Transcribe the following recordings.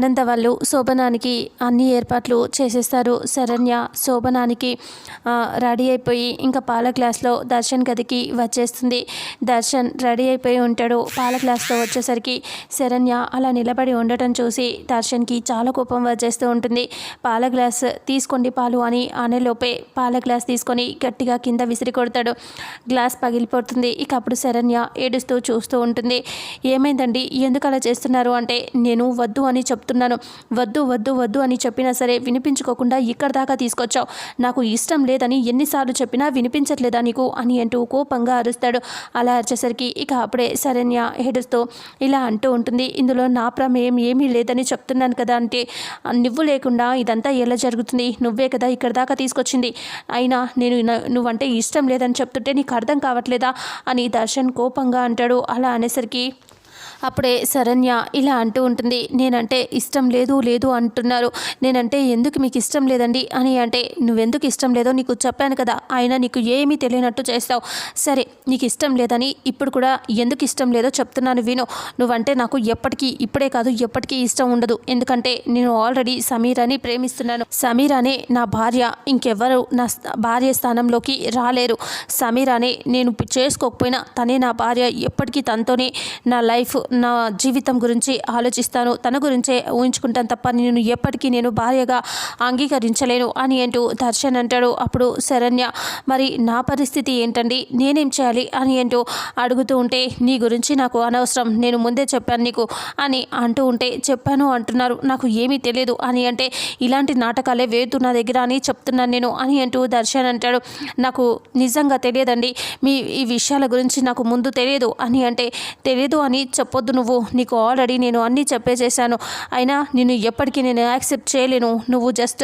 అనంత వాళ్ళు శోభనానికి అన్ని ఏర్పాట్లు చేసేస్తారు. శరణ్య శోభనానికి రెడీ అయిపోయి ఇంకా పాల గ్లాస్లో దర్శన్ గదికి వచ్చేస్తుంది. దర్శన్ రెడీ అయిపోయి ఉంటాడు. పాల గ్లాస్లో వచ్చేసరికి శరణ్య అలా నిలబడి ఉండటం చూసి దర్శన్కి చాలా కోపం వచ్చేస్తూ ఉంటుంది. పాల గ్లాస్ తీసుకోండి పాలు అని అనేలోపే పాల గ్లాస్ తీసుకొని గట్టిగా కింద విసిరి కొడతాడు. గ్లాస్ పగిలిపోతుంది. ఇక అప్పుడు శరణ్య ఏడుస్తూ చూస్తూ ఉంటుంది. ఏమైందండి, ఎందుకు అలా చేస్తున్నారు అంటే, నేను వద్దు అని చెప్తున్నాను, వద్దు వద్దు వద్దు అని చెప్పినా సరే వినిపించుకోకుండా ఇక్కడ దాకా తీసుకొచ్చావు, నాకు ఇష్టం లేదని ఎన్నిసార్లు చెప్పినా వినిపించట్లేదా నీకు అని అంటూ కోపంగా అరుస్తాడు. అలా అరిచేసరికి ఇక అప్పుడే శరణ్య ఏడుస్తూ ఇలా అంటూ ఉంటుంది. ఇందులో నా ప్రమేయం ఏమీ లేదని చెప్తున్నాను కదా అంటే, నువ్వు లేకుండా ఇదంతా ఎలా జరుగుతుంది, నువ్వే కదా ఇక్కడ దాకా తీసుకొచ్చింది, అయినా నేను నువ్వంటే ఇష్టం లేదని చెప్తుంటే నీకు అర్థం కావట్లేదా అని దర్శన్ కోపంగా అంటాడు. అలా అనేసరికి అప్పుడే శరణ్య ఇలా అంటూ ఉంటుంది. నేనంటే ఇష్టం లేదు లేదు అంటున్నారు, నేనంటే ఎందుకు మీకు ఇష్టం లేదండి అని అంటే, నువ్వెందుకు ఇష్టం లేదో నీకు చెప్పాను కదా, అయినా నీకు ఏమీ తెలియనట్టు చేస్తావు. సరే, నీకు ఇష్టం లేదని ఇప్పుడు కూడా ఎందుకు ఇష్టం లేదో చెప్తున్నాను విను. నువ్వంటే నాకు ఎప్పటికీ, ఇప్పుడే కాదు ఎప్పటికీ ఇష్టం ఉండదు. ఎందుకంటే నేను ఆల్రెడీ సమీరాని ప్రేమిస్తున్నాను. సమీరానే నా భార్య, ఇంకెవ్వరు నా భార్య స్థానంలోకి రాలేరు. సమీరానే నేను చేసుకోకపోయినా తనే నా భార్య, ఎప్పటికీ తనతోనే నా లైఫ్, నా జీవితం గురించి ఆలోచిస్తాను, తన గురించే ఊహించుకుంటాను తప్ప నేను ఎప్పటికీ నేను భార్యగా అంగీకరించలేను అని అంటూ దర్శన్ అంటాడు. అప్పుడు శరణ్య, మరి నా పరిస్థితి ఏంటండి, నేనేం చేయాలి అని అంటూ అడుగుతూ ఉంటే, నీ గురించి నాకు అనవసరం, నేను ముందే చెప్పాను నీకు అని అంటూ ఉంటే, చెప్పాను అంటున్నారు, నాకు ఏమీ తెలియదు అని అంటే, ఇలాంటి నాటకాలే వేయద్దు నా దగ్గర అని చెప్తున్నాను నేను అని అంటూ దర్శన్ అంటాడు. నాకు నిజంగా తెలియదండి, మీ ఈ విషయాల గురించి నాకు ముందు తెలియదు అని అంటే, తెలియదు అని చెప్పొద్దు నువ్వు, నీకు ఆల్రెడీ నేను అన్నీ చెప్పేసేసాను, అయినా నేను ఎప్పటికీ నేను యాక్సెప్ట్ చేయలేను. నువ్వు జస్ట్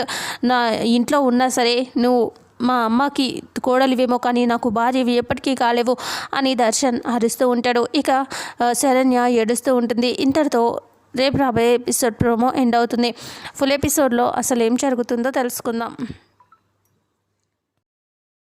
నా ఇంట్లో ఉన్నా సరే, నువ్వు మా అమ్మకి కోడలివేమో కానీ నాకు భార్యవి ఎప్పటికీ కాలేవు అని దర్శన్ అరుస్తూ ఉంటాడు. ఇక శరణ్య ఏడుస్తూ ఉంటుంది. ఇంతటితో రేపు రాబోయే ఎపిసోడ్ ప్రోమో ఎండ్ అవుతుంది. ఫుల్ ఎపిసోడ్లో అసలు ఏం జరుగుతుందో తెలుసుకుందాం.